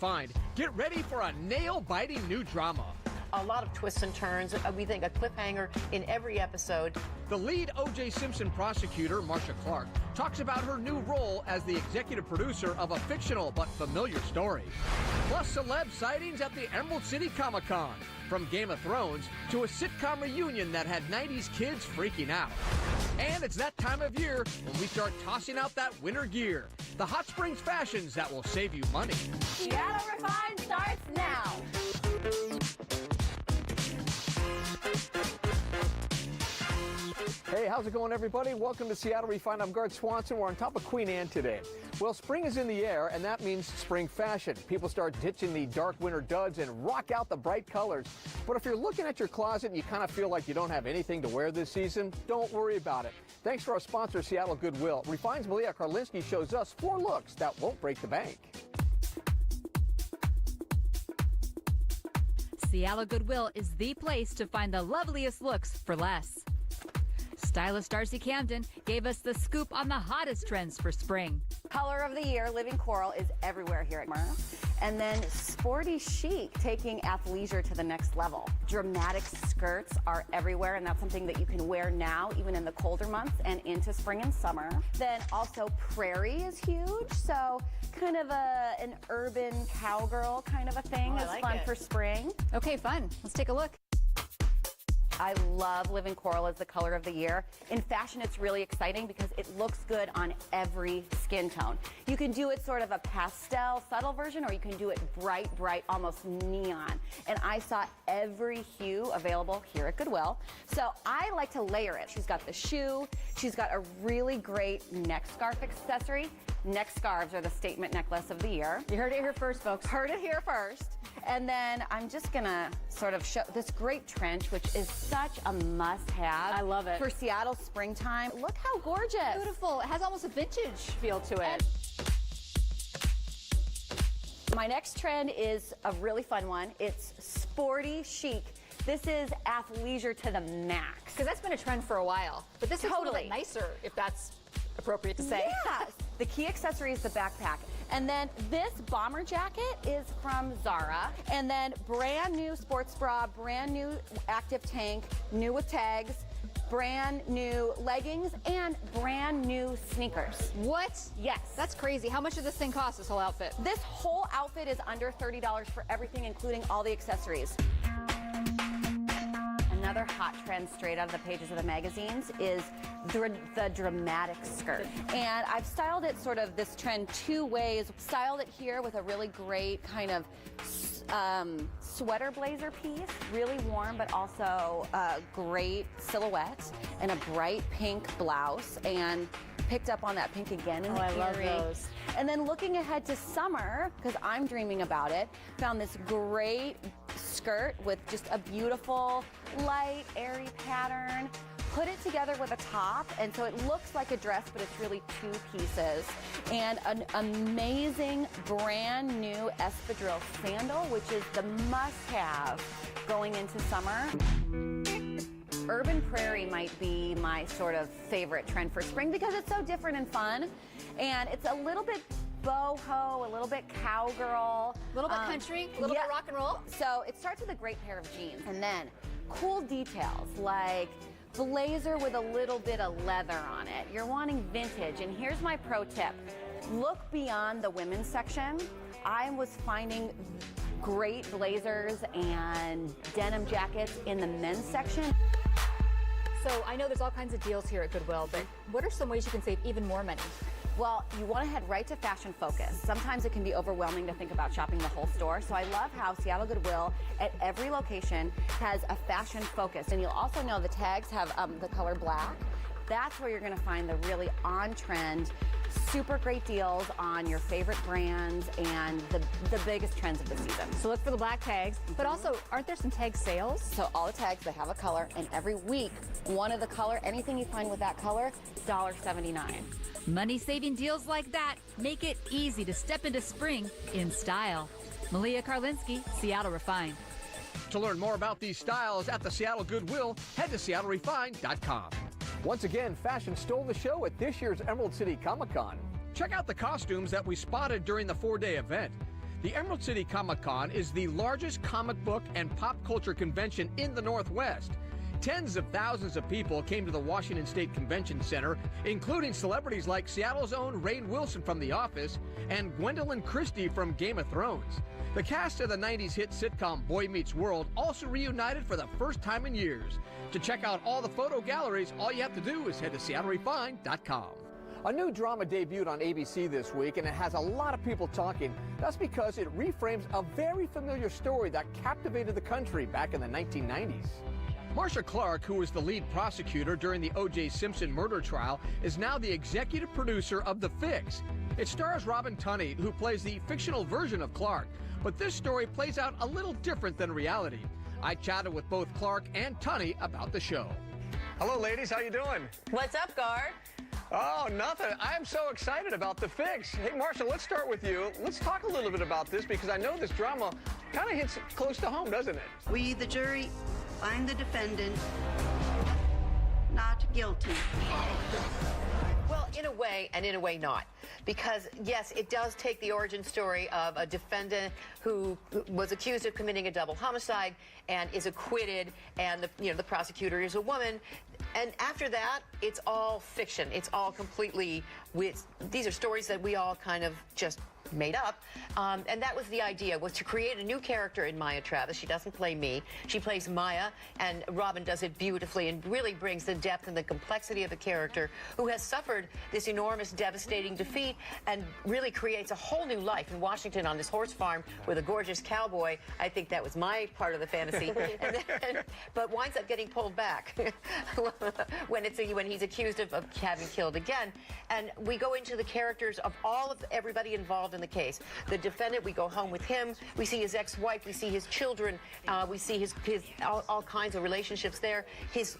Refined. Get ready for a nail-biting new drama. A lot of twists and turns. We think a cliffhanger in every episode. The lead O.J. Simpson prosecutor, Marcia, talks about her new role as the executive producer of a fictional but familiar story. Plus, celeb sightings at the Emerald City Comic-Con. From Game of Thrones to a sitcom reunion that had 90s kids freaking out. And it's that time of year when we start tossing out that winter gear. The Hot Springs fashions that will save you money. Seattle Refined starts now. Hey, how's it going, everybody? Welcome to Seattle Refined. I'm Gard Swanson. We're on top of Queen Anne today. Well, spring is in the air, and that means spring fashion. People start ditching the dark winter duds and rock out the bright colors. But if you're looking at your closet and you kind of feel like you don't have anything to wear this season, don't worry about it. Thanks to our sponsor, Seattle Goodwill. Refined's Marcia Karlinski shows us 4 looks that won't break the bank. Seattle Goodwill is the place to find the loveliest looks for less. Stylist Darcy Camden gave us the scoop on the hottest trends for spring. Color of the year, living coral, is everywhere here at Murph. And then sporty chic, taking athleisure to the next level. Dramatic skirts are everywhere, and that's something that you can wear now, even in the colder months and into spring and summer. Then also prairie is huge, so kind of an urban cowgirl kind of a thing is fun for spring. Okay, fun. Let's take a look. I love living coral as the color of the year. In fashion, it's really exciting because it looks good on every skin tone. You can do it sort of a pastel, subtle version, or you can do it bright, bright, almost neon. And I saw every hue available here at Goodwill. So I like to layer it. She's got the shoe. She's got a really great neck scarf accessory. Neck scarves are the statement necklace of the year. You heard it here first, folks. Heard it here first. And then I'm just gonna sort of show this great trench, which is such a must-have. I love it. For Seattle springtime. Look how gorgeous. Beautiful. It has almost a vintage feel to it. My next trend is a really fun one. It's sporty chic. This is athleisure to the max. Because that's been a trend for a while. But this is a little bit nicer, if that's appropriate to say. Yes. The key accessory is the backpack. And then this bomber jacket is from Zara. And then brand new sports bra, brand new active tank, new with tags, brand new leggings, and brand new sneakers. What? Yes. That's crazy. How much does this thing cost, this whole outfit? This whole outfit is under $30 for everything, including all the accessories. Another hot trend straight out of the pages of the magazines is the dramatic skirt. And I've styled it sort of this trend 2 ways. Styled it here with a really great kind of sweater blazer piece, really warm but also a great silhouette, and a bright pink blouse, and picked up on that pink again in the earring. I love those. And then looking ahead to summer, because I'm dreaming about it, found this great skirt with just a beautiful, light, airy pattern. Put it together with a top, and so it looks like a dress, but it's really 2 pieces. And an amazing brand new espadrille sandal, which is the must-have going into summer. Urban prairie might be my sort of favorite trend for spring because it's so different and fun. And it's a little bit boho, a little bit cowgirl. A little bit country, a little bit rock and roll. So it starts with a great pair of jeans, and then cool details like blazer with a little bit of leather on it. You're wanting vintage, and here's my pro tip. Look beyond the women's section. I was finding great blazers and denim jackets in the men's section. So I know there's all kinds of deals here at Goodwill, but what are some ways you can save even more money? Well, you want to head right to Fashion Focus. Sometimes it can be overwhelming to think about shopping the whole store, so I love how Seattle Goodwill at every location has a Fashion Focus. And you'll also know the tags have the color black. That's where you're going to find the really on-trend, super great deals on your favorite brands and the biggest trends of the season. So look for the black tags, but also, aren't there some tag sales? So all the tags, they have a color, and every week, one of the color, anything you find with that color, $1.79. Money-saving deals like that make it easy to step into spring in style. Marcia Karlinski, Seattle Refined. To learn more about these styles at the Seattle Goodwill, head to SeattleRefined.com. Once again, fashion stole the show at this year's Emerald City Comic-Con. Check out the costumes that we spotted during the 4-day event. The Emerald City Comic-Con is the largest comic book and pop culture convention in the Northwest. Tens of thousands of people came to the Washington State Convention Center, including celebrities like Seattle's own Rainn Wilson from The Office and Gwendolyn Christie from Game of Thrones. The cast of the 90s hit sitcom Boy Meets World also reunited for the first time in years. To check out all the photo galleries, all you have to do is head to SeattleRefined.com. A new drama debuted on ABC this week, and it has a lot of people talking. That's because it reframes a very familiar story that captivated the country back in the 1990s. Marcia Clark, who was the lead prosecutor during the O.J. Simpson murder trial, is now the executive producer of The Fix. It stars Robin Tunney, who plays the fictional version of Clark, but this story plays out a little different than reality. I chatted with both Clark and Tunney about the show. Hello, ladies. How you doing? What's up, Guard? Oh, nothing. I'm so excited about The Fix. Hey, Marcia, let's start with you. Let's talk a little bit about this because I know this drama kind of hits close to home, doesn't it? We, the jury, find the defendant not guilty. Well, in a way, and in a way not. Because, yes, it does take the origin story of a defendant who was accused of committing a double homicide and is acquitted, and the prosecutor is a woman. And after that, it's all fiction. It's all completely, these are stories that we all kind of just made up. And that was the idea, was to create a new character in Maya Travis. She doesn't play me. She plays Maya, and Robin does it beautifully and really brings the depth and the complexity of the character who has suffered this enormous, devastating defeat and really creates a whole new life in Washington on this horse farm with a gorgeous cowboy. I think that was my part of the fantasy. But winds up getting pulled back when he's accused of having killed again. And we go into the characters of everybody involved in the case. The defendant, we go home with him. We see his ex-wife. We see his children. We see his all kinds of relationships there. His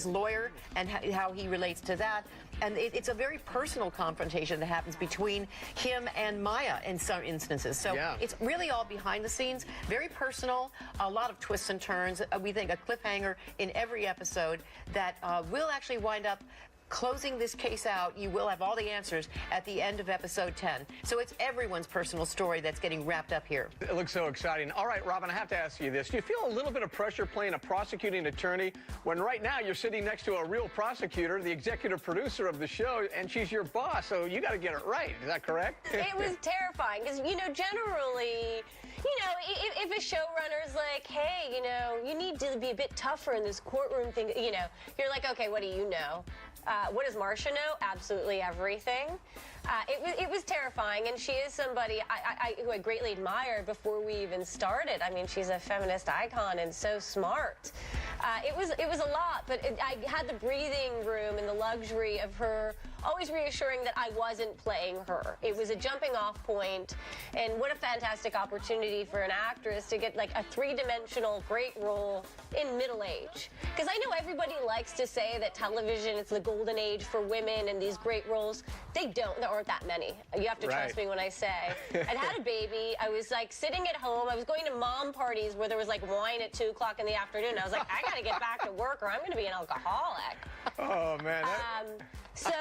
lawyer and how he relates to that. And it's a very personal confrontation that happens between him and Maya in some instances. So It's really all behind the scenes, very personal, a lot of twists and turns. We think a cliffhanger in every episode that will actually wind up closing this case out. You will have all the answers at the end of episode 10. So it's everyone's personal story that's getting wrapped up here. It looks so exciting. All right, Robin, I have to ask you this. Do you feel a little bit of pressure playing a prosecuting attorney when right now you're sitting next to a real prosecutor, the executive producer of the show, and she's your boss, so you got to get it right. Is that correct? It was terrifying because, generally, if a showrunner's like, hey, you need to be a bit tougher in this courtroom thing, you're like, okay, what do you know? What does Marcia know? Absolutely everything. It was terrifying, and she is somebody who I greatly admired before we even started. I mean, she's a feminist icon and so smart. It was a lot, but I had the breathing room and the luxury of her always reassuring that I wasn't playing her. It was a jumping off point, and what a fantastic opportunity for an actress to get like a three-dimensional great role in middle age. Because I know everybody likes to say that television is the golden age for women and these great roles. They don't. There aren't that many. You have to trust me when I say. I'd had a baby. I was like sitting at home. I was going to mom parties where there was like wine at 2 o'clock in the afternoon. I was like, I got to get back to work or I'm going to be an alcoholic. Oh, man. So,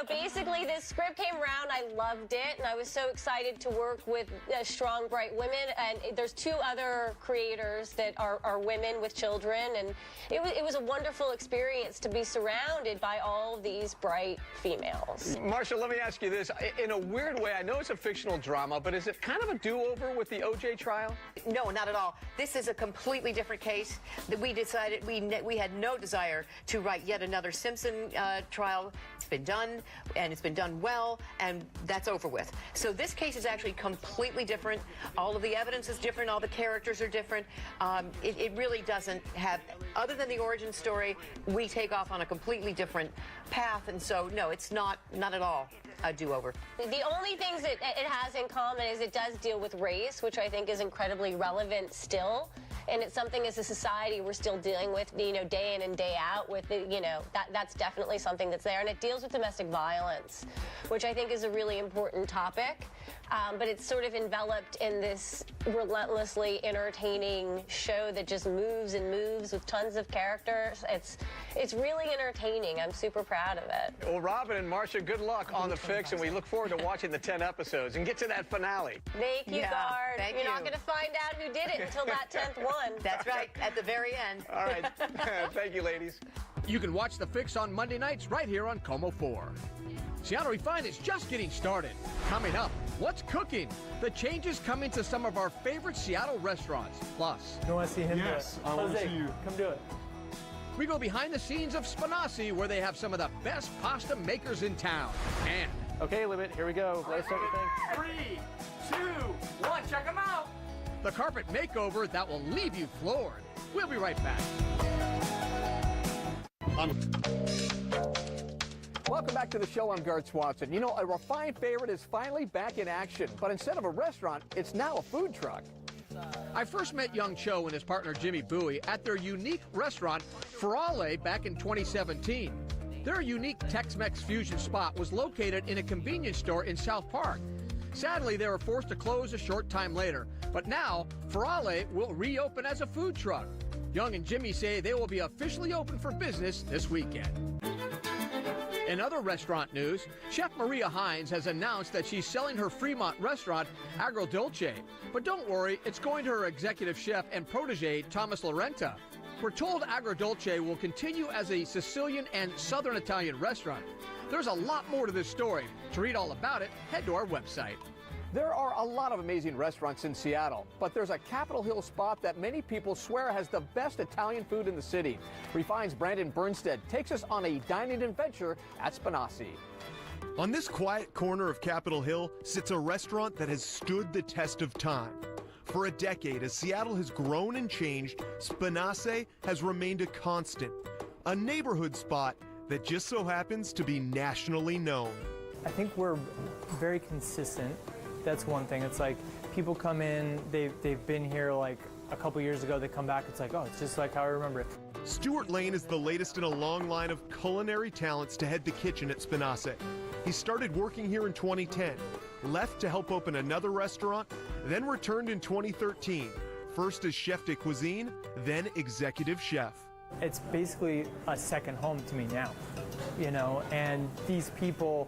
basically this script came around, I loved it, and I was so excited to work with strong, bright women, and there's 2 other creators that are women with children, and it was a wonderful experience to be surrounded by all of these bright females. Marcia, let me ask you this. In a weird way, I know it's a fictional drama, but is it kind of a do-over with the O.J. trial? No, not at all. This is a completely different case that we decided we had no desire to write yet another Simpson trial. It's been done, and it's been done well, and that's over with. So this case is actually completely different. All of the evidence is different. All the characters are different. It really doesn't have, other than the origin story, we take off on a completely different path, and so no, it's not at all a do-over. The only things that it has in common is it does deal with race, which I think is incredibly relevant still. And it's something as a society we're still dealing with, day in and day out with, that's definitely something that's there. And it deals with domestic violence, which I think is a really important topic. But it's sort of enveloped in this relentlessly entertaining show that just moves and moves with tons of characters. It's really entertaining. I'm super proud of it. Well, Robin and Marcia, good luck on The Fix, and we look forward to watching the 10 episodes and get to that finale. Thank you, Guard. Thank You're you. not going to find out who did it until that 10th one. That's right, at the very end. All right. Thank you, ladies. You can watch The Fix on Monday nights right here on Como 4. Seattle Refined is just getting started. Coming up, what's cooking? The changes coming to some of our favorite Seattle restaurants. Plus, You want to see him do it? Yes, I want to Jose, see you. come do it. we go behind the scenes of Spinassi, where they have some of the best pasta makers in town. And Okay, Limit, here we go. Let's start the thing. 3, 2, 1, check them out. The carpet makeover that will leave you floored. We'll be right back. Welcome back to the show. I'm Guard Swanson. You know, a refined favorite is finally back in action, but instead of a restaurant, it's now a food truck. I first met Young Cho and his partner Jimmy Bowie at their unique restaurant, Ferrale, back in 2017. Their unique Tex-Mex fusion spot was located in a convenience store in South Park. Sadly, they were forced to close a short time later, but now Ferrale will reopen as a food truck. Young and Jimmy say they will be officially open for business this weekend. In other restaurant news, Chef Maria Hines has announced that she's selling her Fremont restaurant, Agrodolce. But don't worry, it's going to her executive chef and protege, Thomas Lorenta. We're told Agrodolce will continue as a Sicilian and Southern Italian restaurant. There's a lot more to this story. To read all about it, head to our website. There are a lot of amazing restaurants in Seattle, but there's a Capitol Hill spot that many people swear has the best Italian food in the city. Refine's Brandon Bernstead takes us on a dining adventure at Spinassi. On this quiet corner of Capitol Hill sits a restaurant that has stood the test of time. For a decade, as Seattle has grown and changed, Spinassi has remained a constant, a neighborhood spot that just so happens to be nationally known. I think we're very consistent. That's one thing. It's like people come in, they've been here like a couple years ago, they come back, it's like, oh, it's just like how I remember it. Stuart Lane is the latest in a long line of culinary talents to head the kitchen at Spinassi. He started working here in 2010, left to help open another restaurant, then returned in 2013, first as chef de cuisine, then executive chef. It's basically a second home to me now, you know, and these people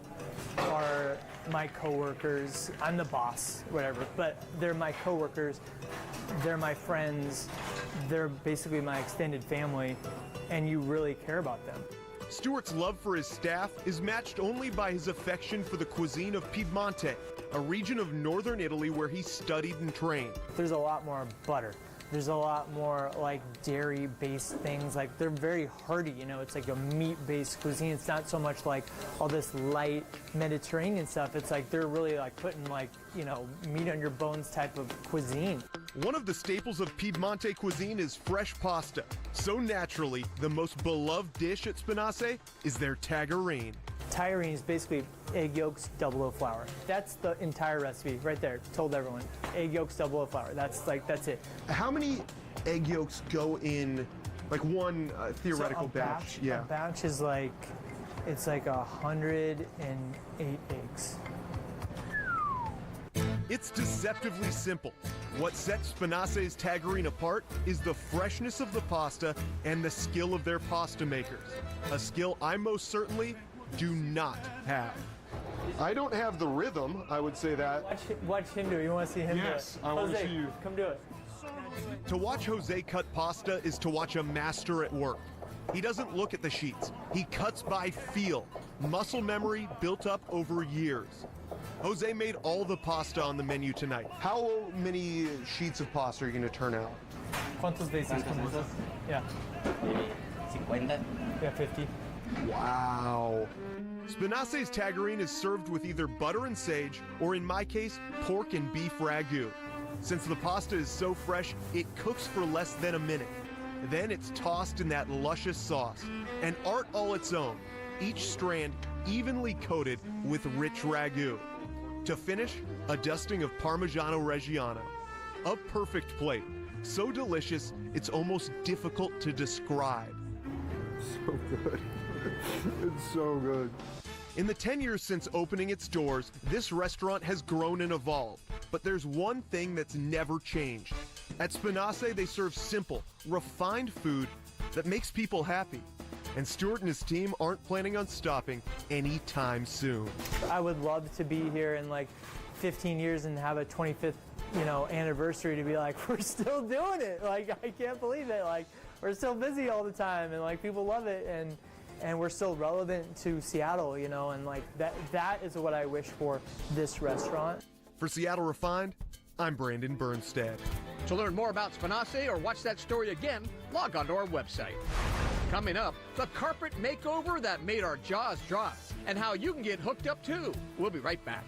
are my coworkers. I'm the boss, whatever, but they're my coworkers, they're my friends, they're basically my extended family, and you really care about them. Stuart's love for his staff is matched only by his affection for the cuisine of Piedmonte, a region of northern Italy where he studied and trained. There's a lot more butter. There's a lot more like dairy-based things. Like they're very hearty, you know, it's like a meat-based cuisine. It's not so much like all this light Mediterranean stuff. It's like they're really like putting like, you know, meat on your bones type of cuisine. One of the staples of Piedmonte cuisine is fresh pasta. So naturally, the most beloved dish at Spinassi is their tagarine. Tagarine is basically egg yolks, double O flour. That's the entire recipe right there. Told everyone. Egg yolks, double O flour. That's it. How many egg yolks go in, like one theoretical batch? A batch is like, it's like 108 eggs. It's deceptively simple. What sets Spinassi's tagarine apart is the freshness of the pasta and the skill of their pasta makers. A skill I most certainly do not have. I don't have the rhythm, I would say that. Watch him do it. You want to see him do it? Yes, I want to see you. Come do it. To watch Jose cut pasta is to watch a master at work. He doesn't look at the sheets. He cuts by feel, muscle memory built up over years. Jose made all the pasta on the menu tonight. How many sheets of pasta are you going to turn out? ¿Cuántos veces? Yeah. 50. Yeah, 50. Wow. Spinassi's tagarine is served with either butter and sage, or in my case, pork and beef ragu. Since the pasta is so fresh, it cooks for less than a minute. Then it's tossed in that luscious sauce, an art all its own, each strand evenly coated with rich ragu. To finish, a dusting of Parmigiano Reggiano. A perfect plate, so delicious it's almost difficult to describe. So good. It's so good. In the 10 years since opening its doors, this restaurant has grown and evolved. But there's one thing that's never changed. At Spinace, they serve simple, refined food that makes people happy. And Stuart and his team aren't planning on stopping anytime soon. I would love to be here in like 15 years and have a 25th, anniversary to be like, we're still doing it. Like, I can't believe it. Like, we're still busy all the time, and like people love it, and we're still relevant to Seattle, and like that is what I wish for this restaurant. For Seattle Refined, I'm Brandon Bernstead. To learn more about Spinace or watch that story again, log on to our website. Coming up, the carpet makeover that made our jaws drop, and how you can get hooked up too. We'll be right back.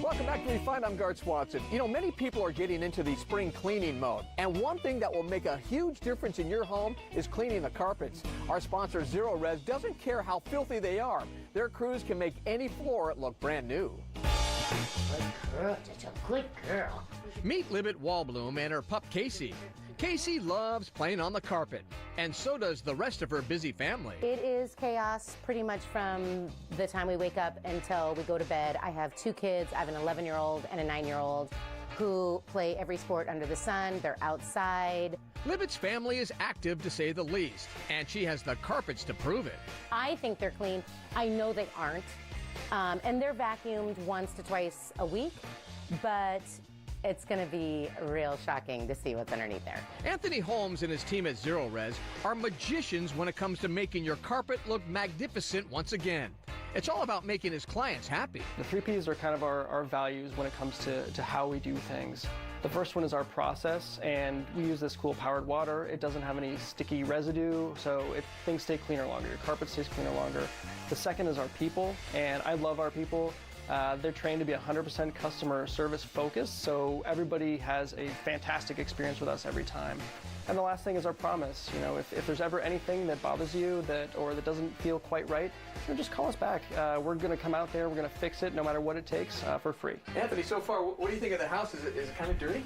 Welcome back to Refined. I'm Garth Swanson. Many people are getting into the spring cleaning mode, and one thing that will make a huge difference in your home is cleaning the carpets. Our sponsor, Zero Res, doesn't care how filthy they are. Their crews can make any floor look brand new. Good girl, just a good girl. Meet Libet Wallbloom and her pup Casey. Casey loves playing on the carpet, and so does the rest of her busy family. It is chaos pretty much from the time we wake up until we go to bed. I have 2 kids. I have an 11-year-old and a 9-year-old who play every sport under the sun. They're outside. Libet's family is active, to say the least, and she has the carpets to prove it. I think they're clean. I know they aren't. And they're vacuumed once to twice a week, but it's going to be real shocking to see what's underneath there. Anthony Holmes and his team at Zero Res are magicians when it comes to making your carpet look magnificent once again. It's all about making his clients happy. The 3 Ps are kind of our values when it comes to how we do things. The first one is our process, and we use this cool powered water. It doesn't have any sticky residue, so things stay cleaner longer. Your carpet stays cleaner longer. The second is our people, and I love our people. They're trained to be 100% customer service focused, so everybody has a fantastic experience with us every time. And the last thing is our promise. If there's ever anything that bothers you or that doesn't feel quite right, just call us back. We're going to come out there, we're going to fix it no matter what it takes for free. Anthony, so far, what do you think of the house? Is it kind of dirty?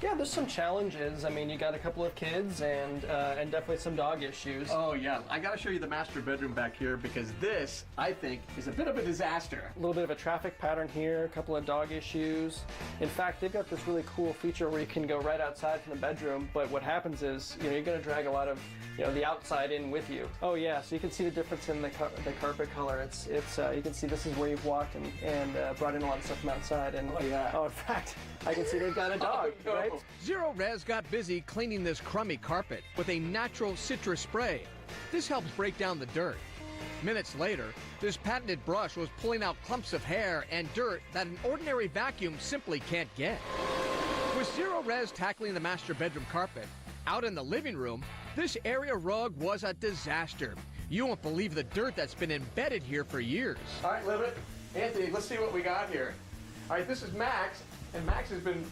Yeah, there's some challenges. I mean, you got a couple of kids and definitely some dog issues. Oh, yeah. I got to show you the master bedroom back here because this, I think, is a bit of a disaster. A little bit of a traffic pattern here, a couple of dog issues. In fact, they've got this really cool feature where you can go right outside from the bedroom, but what happens is, you're going to drag a lot of, the outside in with you. Oh, yeah, so you can see the difference in the carpet color. It's you can see this is where you've walked and brought in a lot of stuff from outside. And oh, in fact, I can see they've got a dog, right? Zero Res got busy cleaning this crummy carpet with a natural citrus spray. This helps break down the dirt. Minutes later, this patented brush was pulling out clumps of hair and dirt that an ordinary vacuum simply can't get. With Zero Res tackling the master bedroom carpet, out in the living room, this area rug was a disaster. You won't believe the dirt that's been embedded here for years. All right, Libet, Anthony, let's see what we got here. All right, this is Max, and Max has been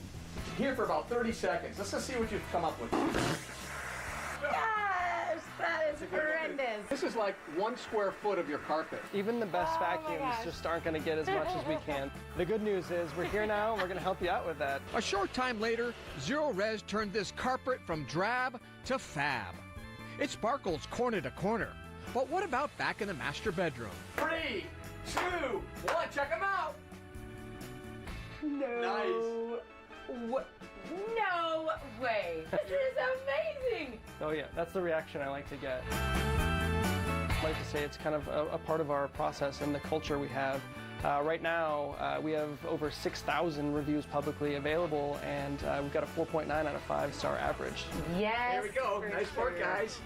here for about 30 seconds. Let's just see what you've come up with. Yes, that is horrendous. This is like 1 square foot of your carpet. Even the best vacuums just aren't going to get as much as we can. The good news is we're here now, and we're going to help you out with that. A short time later, Zero Res turned this carpet from drab to fab. It sparkles corner to corner. But what about back in the master bedroom? 3, 2, 1, check them out. No. Nice. No way. This is amazing. Oh yeah, that's the reaction I like to get. I like to say it's kind of a part of our process and the culture we have. Right now, we have over 6,000 reviews publicly available, and we've got a 4.9 out of 5-star average. Yes. There we go. Nice work, guys.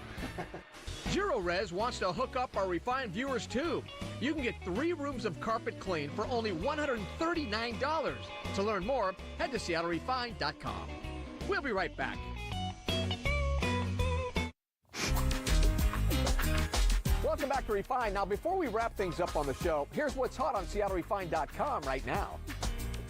Zero Res wants to hook up our refined viewers too. You can get 3 rooms of carpet clean for only $139. To learn more, head to SeattleRefined.com. We'll be right back. Welcome back to Refined. Now, before we wrap things up on the show, here's what's hot on SeattleRefined.com right now.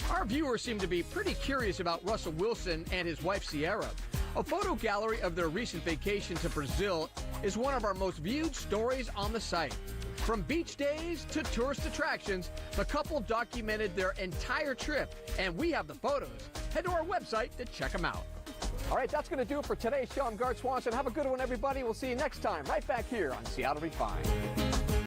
Our viewers seem to be pretty curious about Russell Wilson and his wife Sierra. A photo gallery of their recent vacation to Brazil is one of our most viewed stories on the site. From beach days to tourist attractions, the couple documented their entire trip, and we have the photos. Head to our website to check them out. All right, that's going to do it for today's show. I'm Garth Swanson. Have a good one, everybody. We'll see you next time right back here on Seattle Refined.